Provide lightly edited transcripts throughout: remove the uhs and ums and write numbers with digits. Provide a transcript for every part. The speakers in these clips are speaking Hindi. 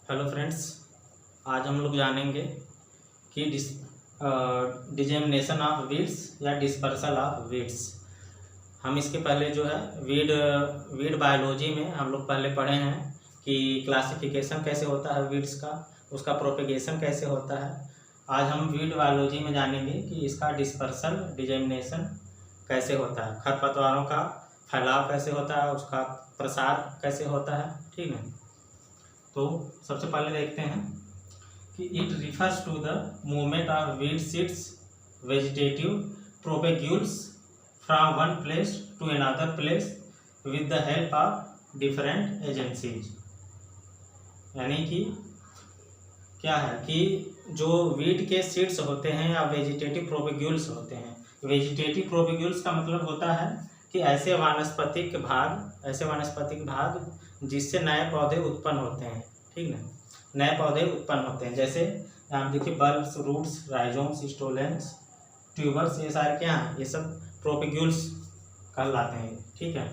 हेलो फ्रेंड्स, आज हम लोग जानेंगे कि डिजेमिनेशन ऑफ वीड्स या डिस्पर्सल ऑफ वीड्स। हम इसके पहले जो है वीड बायोलॉजी में हम लोग पहले पढ़े हैं कि क्लासिफिकेशन कैसे होता है वीड्स का, उसका प्रोपेगेशन कैसे होता है। आज हम वीड बायोलॉजी में जानेंगे कि इसका डिस्पर्सल डिजेमिनेशन कैसे होता है, खरपतवारों का फैलाव कैसे होता है, उसका प्रसार कैसे होता है। ठीक है, तो सबसे पहले देखते हैं कि it refers to the movement of weed seeds vegetative propagules from one place to another place with the help of different agencies. यानी कि क्या है कि जो वीड के सीड्स होते हैं या वेजिटेटिव प्रोपेग्यूल्स होते हैं। वेजिटेटिव प्रोपेग्यूल्स का मतलब होता है कि ऐसे वानस्पतिक भाग जिससे नए पौधे उत्पन्न होते हैं। ठीक है, नए पौधे उत्पन्न होते हैं। जैसे आप देखिए बल्ब्स, रूट्स, राइजोम्स, स्टोलेंस, ट्यूबर्स, ये सारे क्या हैं, ये सब प्रोपेग्यूल्स कहलाते हैं। ठीक है,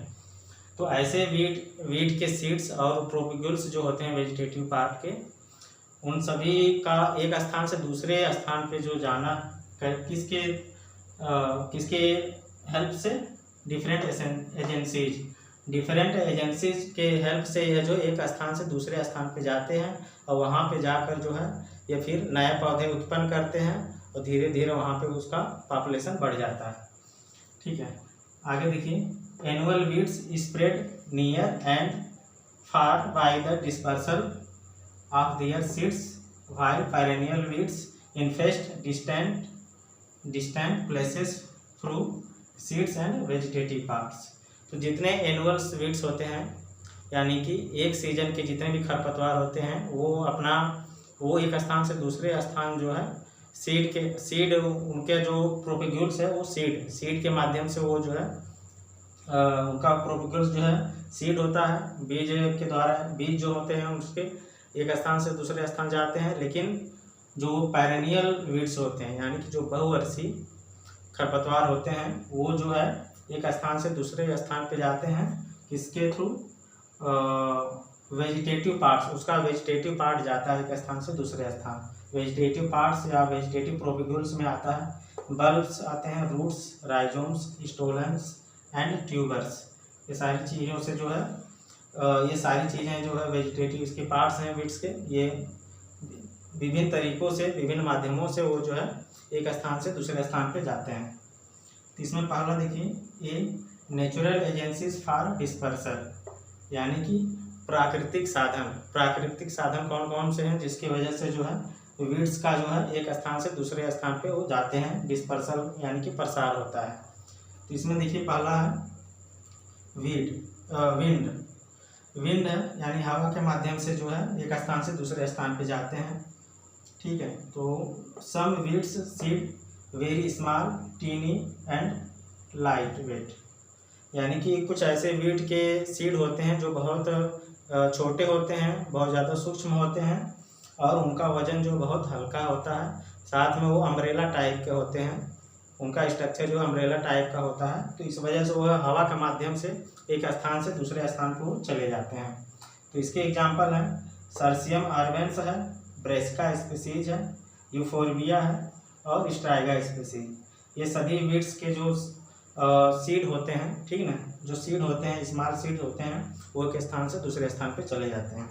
तो ऐसे वीड के सीड्स और प्रोपेग्यूल्स जो होते हैं वेजिटेटिव पार्ट के, उन सभी का एक स्थान से दूसरे स्थान पे जो जाना किसके हेल्प से, डिफरेंट एजेंसीज के हेल्प से यह जो एक स्थान से दूसरे स्थान पे जाते हैं और वहाँ पे जाकर जो है ये फिर नए पौधे उत्पन्न करते हैं और धीरे धीरे वहाँ पे उसका पॉपुलेशन बढ़ जाता है। ठीक है, आगे देखिए, annual weeds spread near and far by the dispersal of their seeds while perennial weeds इन्फेस्ट distant places through seeds and vegetative parts. तो जितने एनुअल वीड्स होते हैं, यानी कि एक सीजन के जितने भी खरपतवार होते हैं, वो एक स्थान से दूसरे स्थान जो है सीड उनके जो प्रोपेग्यूल्स है, वो सीड के माध्यम से वो जो है उनका प्रोपेग्यूल्स जो है सीड होता है, बीज के द्वारा बीज जो होते हैं उसके एक स्थान से दूसरे स्थान जाते हैं। लेकिन जो पेरेनियल वीड्स होते हैं, यानी कि जो बहुवर्षीय खरपतवार होते हैं, वो जो है एक स्थान से दूसरे स्थान पे जाते हैं किसके थ्रू, वेजिटेटिव पार्ट्स। उसका वेजिटेटिव पार्ट जाता है एक स्थान से दूसरे स्थान, वेजिटेटिव पार्ट्स या वेजिटेटिव प्रोपेग्यूल्स में आता है। बल्ब्स आते हैं, रूट्स, राइजोम्स, स्टोलेंस एंड ट्यूबर्स। ये सारी चीज़ों से जो है ये सारी चीज़ें जो है वेजिटेटिव इसके पार्ट्स हैं वीड्स के। ये विभिन्न तरीकों से, विभिन्न माध्यमों से वो जो है एक स्थान से दूसरे स्थान पे जाते हैं। तो इसमें पहला देखिए, ये नेचुरल एजेंसीज फॉर डिस्पर्सल, यानी कि प्राकृतिक साधन कौन कौन से हैं जिसकी वजह से जो है वीड्स का जो है एक स्थान से दूसरे स्थान पे वो जाते हैं, डिस्पर्सल यानी कि प्रसार होता है। तो इसमें देखिए पहला है विंड है, यानी हवा के माध्यम से जो है एक स्थान से दूसरे स्थान पे जाते हैं। ठीक है, तो some weeds seed very small, tiny and light weight, यानी कि कुछ ऐसे वीड के सीड होते हैं जो बहुत छोटे होते हैं, बहुत ज़्यादा सूक्ष्म होते हैं और उनका वजन जो बहुत हल्का होता है। साथ में वो अम्ब्रेला टाइप के होते हैं, उनका स्ट्रक्चर जो अम्ब्रेला टाइप का होता है। तो इस वजह से वह हवा के माध्यम से एक स्थान से दूसरे स्थान पर चले जाते हैं। तो इसके एग्जाम्पल हैं सर्सियम आर्बेंस है, ब्रेसिका स्पीसीज है, यूफोर्बिया है और स्ट्राइगा स्पीसीज। ये सभी वीड्स के जो सीड होते हैं, ठीक ना, जो सीड होते हैं, स्मॉल सीड होते हैं, वो एक स्थान से दूसरे स्थान पे चले जाते हैं।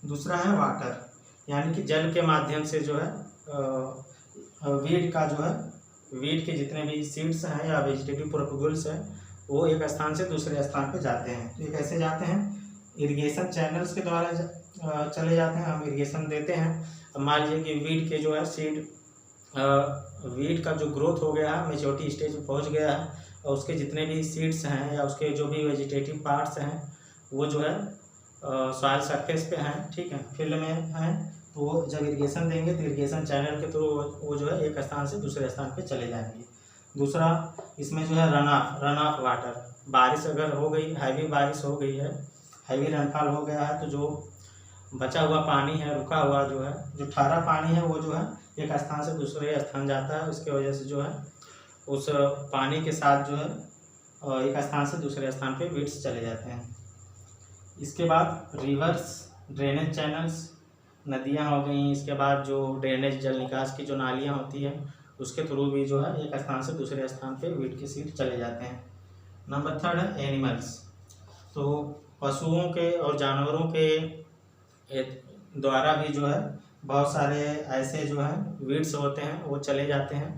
दूसरा है वाटर, यानी कि जल के माध्यम से जो है वीड का जो है वीड के जितने भी सीड्स हैं या वेजिटेटिव प्रोपेग्यूल्स हैं, वो एक स्थान से दूसरे स्थान पे जाते हैं। तो ये कैसे जाते हैं, इरिगेशन चैनल्स के द्वारा चले जाते हैं। हम इरिगेशन देते हैं, मान लीजिए कि वीड के जो है वीड का जो ग्रोथ हो गया है, मेच्योरिटी स्टेज में पहुंच गया है, और उसके जितने भी सीड्स हैं या उसके जो भी वेजिटेटिव पार्ट्स हैं, वो जो है सॉइल सरफेस पे हैं, ठीक है, फील्ड में हैं। तो वो जब इरिगेशन देंगे तो इरिगेशन चैनल के थ्रू वो जो है एक स्थान से दूसरे स्थान पे चले जाएंगे। दूसरा इसमें जो है रन ऑफ वाटर, बारिश अगर हो गई, हैवी बारिश हो गई है, हैवी रेनफॉल हो गया है, तो जो बचा हुआ पानी है, रुका हुआ जो है, जो ठहरा पानी है, वो जो है एक स्थान से दूसरे स्थान जाता है। उसके वजह से जो है उस पानी के साथ जो है एक स्थान से दूसरे स्थान पे वीड्स चले जाते हैं। इसके बाद रिवर्स, ड्रेनेज चैनल्स, नदियाँ हो गई, इसके बाद जो ड्रेनेज जल निकास की जो नालियाँ होती हैं उसके थ्रू भी जो है एक स्थान से दूसरे स्थान पे वीट के सीड चले जाते हैं। नंबर थर्ड है एनिमल्स। तो पशुओं के और जानवरों के द्वारा भी जो है बहुत सारे ऐसे जो है वीड्स होते हैं वो चले जाते हैं।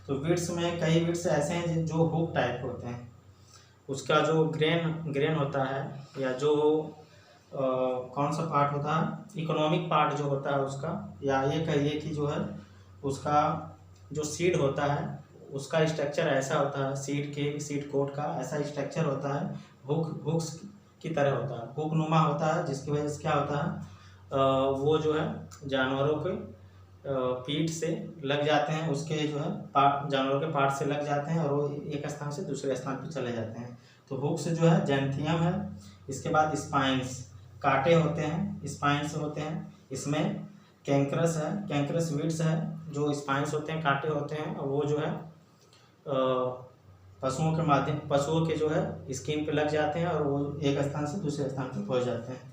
तो वीड्स में कई वीड्स ऐसे हैं जो हुक टाइप होते हैं, उसका जो ग्रेन होता है या जो कौन सा पार्ट होता है, इकोनॉमिक पार्ट जो होता है उसका, या ये कहिए कि जो है उसका जो सीड होता है उसका स्ट्रक्चर ऐसा होता है, सीड कोट का ऐसा स्ट्रक्चर होता है, हुक्स की तरह होता है, हुक नुमा होता है, जिसकी वजह से क्या होता है वो जो है जानवरों के पीठ से लग जाते हैं, उसके जो है जानवरों के पार्ट से लग जाते हैं और वो एक स्थान से दूसरे स्थान पर चले जाते हैं। तो हुक्स जो है जैंथियम है। इसके बाद स्पाइंस, कांटे होते हैं, स्पाइंस होते हैं। इसमें कैंक्रस है, कैंक्रस वीड्स है, जो स्पाइंस होते हैं, कांटे होते हैं, और वो जो है पशुओं के जो है स्किन पे लग जाते हैं और वो एक स्थान से दूसरे स्थान पे पहुंच जाते हैं।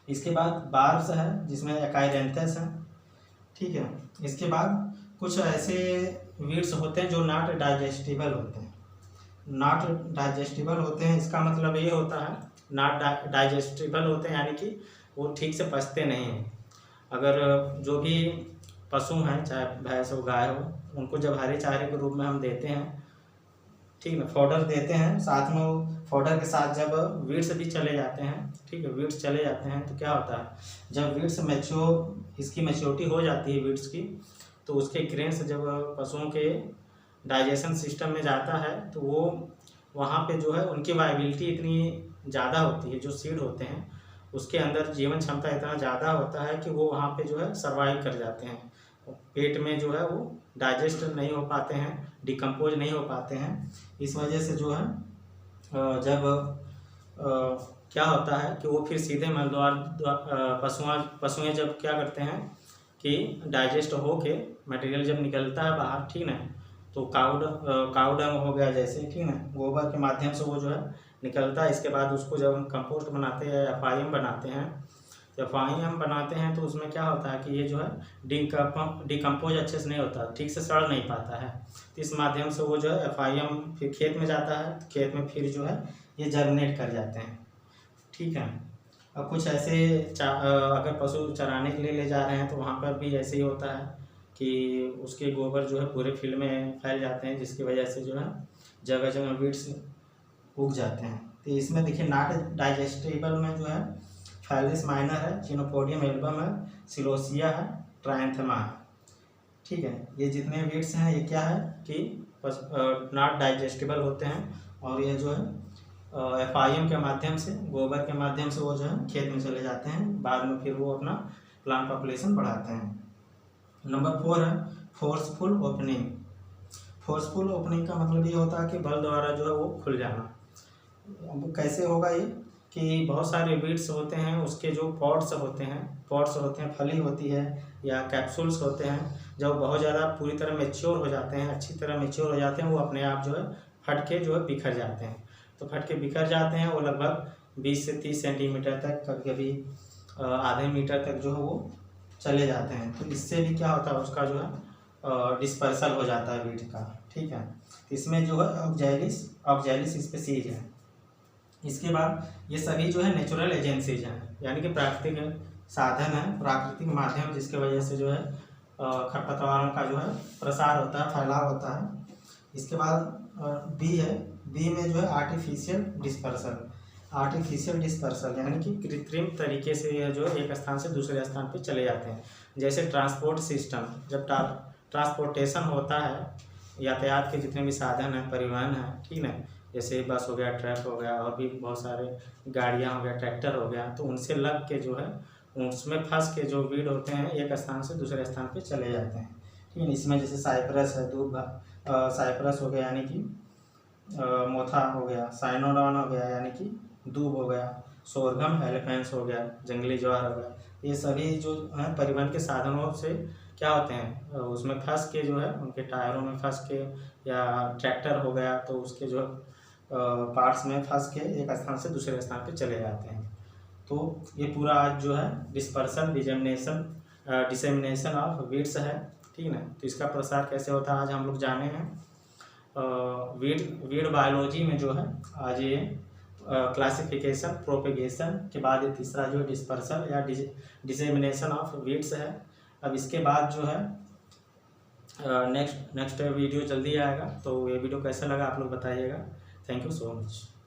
इसके बाद बार्ब्स है जिसमें एकाइरेंथस है, ठीक है। इसके बाद कुछ ऐसे वीड्स होते हैं जो नॉट डाइजेस्टिबल होते हैं। नॉट डाइजेस्टिबल होते हैं इसका मतलब ये होता है, नॉट डाइजेस्टिबल होते हैं यानी कि वो ठीक से पचते नहीं हैं। अगर जो भी पशु हैं, चाहे भैंस हो गाय हो, उनको जब हरे चारे के रूप में हम देते हैं, ठीक है, फॉडर देते हैं, साथ में वो फॉडर के साथ जब वीड्स भी चले जाते हैं, ठीक है, वीड्स चले जाते हैं तो क्या होता है, जब वीड्स इसकी मैच्योरिटी हो जाती है वीड्स की, तो उसके ग्रेन्स जब पशुओं के डाइजेशन सिस्टम में जाता है तो वो वहाँ पे जो है उनकी वाइबिलिटी इतनी ज़्यादा होती है, जो सीड होते हैं उसके अंदर जीवन क्षमता इतना ज़्यादा होता है कि वो वहाँ पे जो है सर्वाइव कर जाते हैं। पेट में जो है वो डाइजेस्ट नहीं हो पाते हैं, डिकम्पोज नहीं हो पाते हैं। इस वजह से जो है जब क्या होता है कि वो फिर सीधे मलद्वार पशुएं जब क्या करते हैं कि डाइजेस्ट हो के मटेरियल जब निकलता है बाहर, ठीक ना, तो काउ डंग हो गया जैसे, ठीक ना, गोबर के माध्यम से वो जो है निकलता है। इसके बाद उसको जब हम कंपोस्ट बनाते हैं या FIM बनाते हैं, तो FIM बनाते हैं तो उसमें क्या होता है कि ये जो है डिकम्पोज अच्छे से नहीं होता, ठीक से सड़ नहीं पाता है। तो इस माध्यम से वो जो है FIM फिर खेत में जाता है, खेत में फिर जो है ये जर्मिनेट कर जाते हैं, ठीक है। अब कुछ ऐसे अगर पशु चराने के लिए ले जा रहे हैं तो वहाँ पर भी ऐसे ही होता है कि उसके गोबर जो है पूरे फील्ड में फैल जाते हैं, जिसकी वजह से जो है जगह जगह वीड्स उग जाते हैं। तो इसमें देखिए नॉट डाइजेस्टेबल में जो है फैलिस माइनर है, चिनोपोडियम एल्बम है, सिलोसिया है, ट्रायंथेमा है, ठीक है। ये जितने वीड्स हैं ये क्या है कि नॉट डाइजेस्टेबल होते हैं और ये जो है FIM के माध्यम से, गोबर के माध्यम से वो जो है खेत में चले जाते हैं, बाद में फिर वो अपना प्लांट पॉपुलेशन बढ़ाते हैं। नंबर 4 है फोर्सफुल ओपनिंग। फोर्सफुल ओपनिंग का मतलब ये होता है कि बल द्वारा जो है वो खुल जाना। अब कैसे होगा ये कि बहुत सारे वीड्स होते हैं, उसके जो पॉड्स होते हैं, फली होती है या कैप्सूल्स होते हैं, जब बहुत ज़्यादा पूरी तरह मैच्योर हो जाते हैं, अच्छी तरह मैच्योर हो जाते हैं, वो अपने आप जो है फट के जो है बिखर जाते हैं। तो फट के बिखर जाते हैं, वो लगभग 20 से 30 सेंटीमीटर तक, कभी कभी आधे मीटर तक जो है वो चले जाते हैं। तो इससे भी क्या होता है, उसका जो है डिस्पर्सल हो जाता है वीड का, ठीक है। इसमें जो है ऑक्जेलिस स्पीसीज है। इसके बाद ये सभी जो है नेचुरल एजेंसीज हैं, यानी कि प्राकृतिक साधन है, प्राकृतिक माध्यम, जिसके वजह से जो है खरपतवारों का जो है प्रसार होता है, फैलाव होता है। इसके बाद बी है, बी में जो है आर्टिफिशियल डिस्पर्सल यानी कि कृत्रिम तरीके से यह जो एक स्थान से दूसरे स्थान पे चले जाते हैं। जैसे ट्रांसपोर्ट सिस्टम, जब ट्रांसपोर्टेशन होता है, यातायात के जितने भी साधन हैं, परिवहन है, ठीक है, जैसे बस हो गया, ट्रक हो गया, और भी बहुत सारे गाड़ियाँ हो गया, ट्रैक्टर हो गया, तो उनसे लग के जो है उसमें फंस के जो वीड होते हैं एक स्थान से दूसरे स्थान पे चले जाते हैं, ठीक है। इसमें जैसे साइप्रस है, साइप्रस हो गया यानी कि मोथा हो गया, साइनोडॉन हो गया यानी कि दूब हो गया, सोरगम एलिफेंस हो गया, जंगली ज्वार हो गया, ये सभी जो हैं परिवहन के साधनों से क्या होते हैं, उसमें फंस के जो है उनके टायरों में फंस के, या ट्रैक्टर हो गया तो उसके जो पार्ट्स में फंस के एक स्थान से दूसरे स्थान पे चले जाते हैं, तो ये पूरा आज जो है डिस्पर्सल डिसेमिनेशन ऑफ वीड्स है, ठीक है ना। तो इसका प्रसार कैसे होता है आज हम लोग जाने हैं। वीड बायोलॉजी में जो है आज ये क्लासिफिकेशन, प्रोपेगेशन के बाद ये तीसरा जो डिस्पर्सल या डिसेमिनेशन ऑफ वीड्स है। अब इसके बाद जो है नेक्स्ट वीडियो जल्दी आएगा। तो ये वीडियो कैसा लगा आप लोग बताइएगा। Thank you so much.